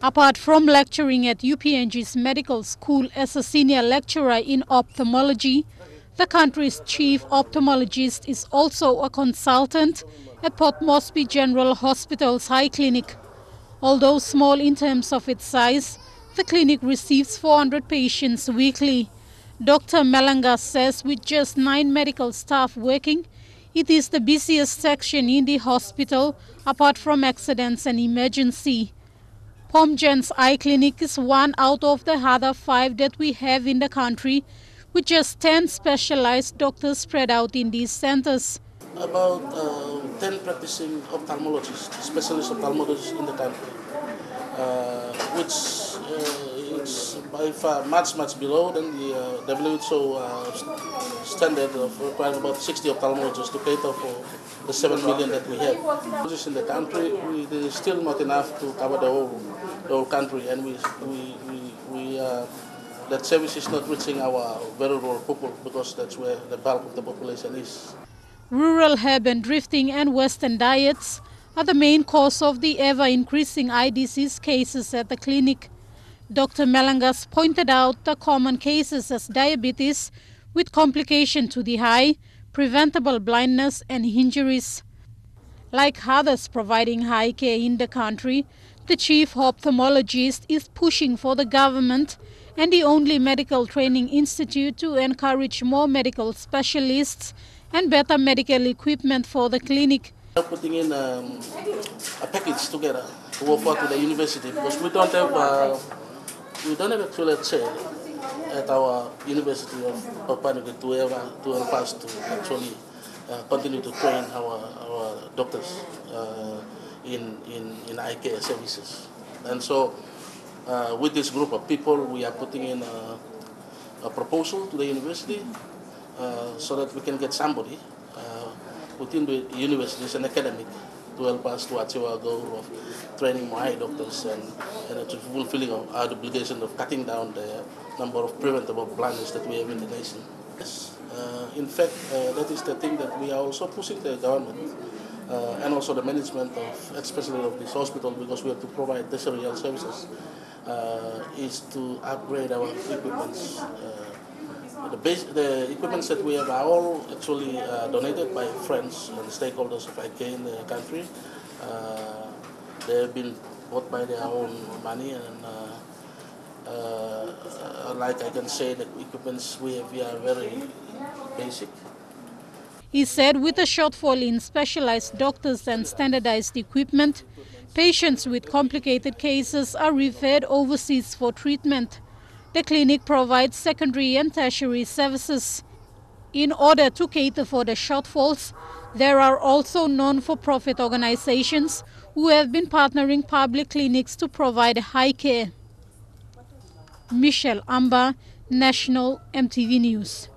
Apart from lecturing at UPNG's medical school as a senior lecturer in ophthalmology, the country's chief ophthalmologist is also a consultant at Port Moresby General Hospital's High Clinic. Although small in terms of its size, the clinic receives 400 patients weekly. Dr. Malanga says with just 9 medical staff working, it is the busiest section in the hospital apart from accidents and emergency. POMGEN's eye clinic is one out of the other 5 that we have in the country, with just 10 specialized doctors spread out in these centers. About 10 practicing ophthalmologists, specialist ophthalmologists in the country, which is by far much below than the WHO standard of requiring about 60 ophthalmologists to cater for the 7 million that we have. In the country, there is still not enough to cover the whole country, and that service is not reaching our very rural people because that's where the bulk of the population is. Rural urban drifting and Western diets are the main cause of the ever-increasing eye disease cases at the clinic. Dr. Melangas pointed out the common cases as diabetes with complication to the eye, preventable blindness and injuries. Like others providing eye care in the country, the chief ophthalmologist is pushing for the government and the only medical training institute to encourage more medical specialists and better medical equipment for the clinic. We're putting in a package together to offer to the university because we don't have actually a chair at our University of Papua New Guinea to help us to actually continue to train our doctors in eye care services. And so with this group of people, we are putting in a proposal to the university so that we can get somebody within the university as an academic to help us to achieve our goal of training more eye doctors and fulfilling our obligation of cutting down the number of preventable blindness that we have in the nation. Yes, in fact, that is the thing that we are also pushing the government and also the management of, especially of this hospital, because we have to provide tertiary health services, is to upgrade our equipments. The equipments that we have are all actually donated by friends and stakeholders of IK in the country. They have been bought by their own money, and like I can say, the equipments we have here are very basic. He said with a shortfall in specialized doctors and standardized equipment, patients with complicated cases are referred overseas for treatment. The clinic provides secondary and tertiary services. In order to cater for the shortfalls, there are also non-for-profit organizations who have been partnering public clinics to provide high care. Michelle Amba, National MTV News.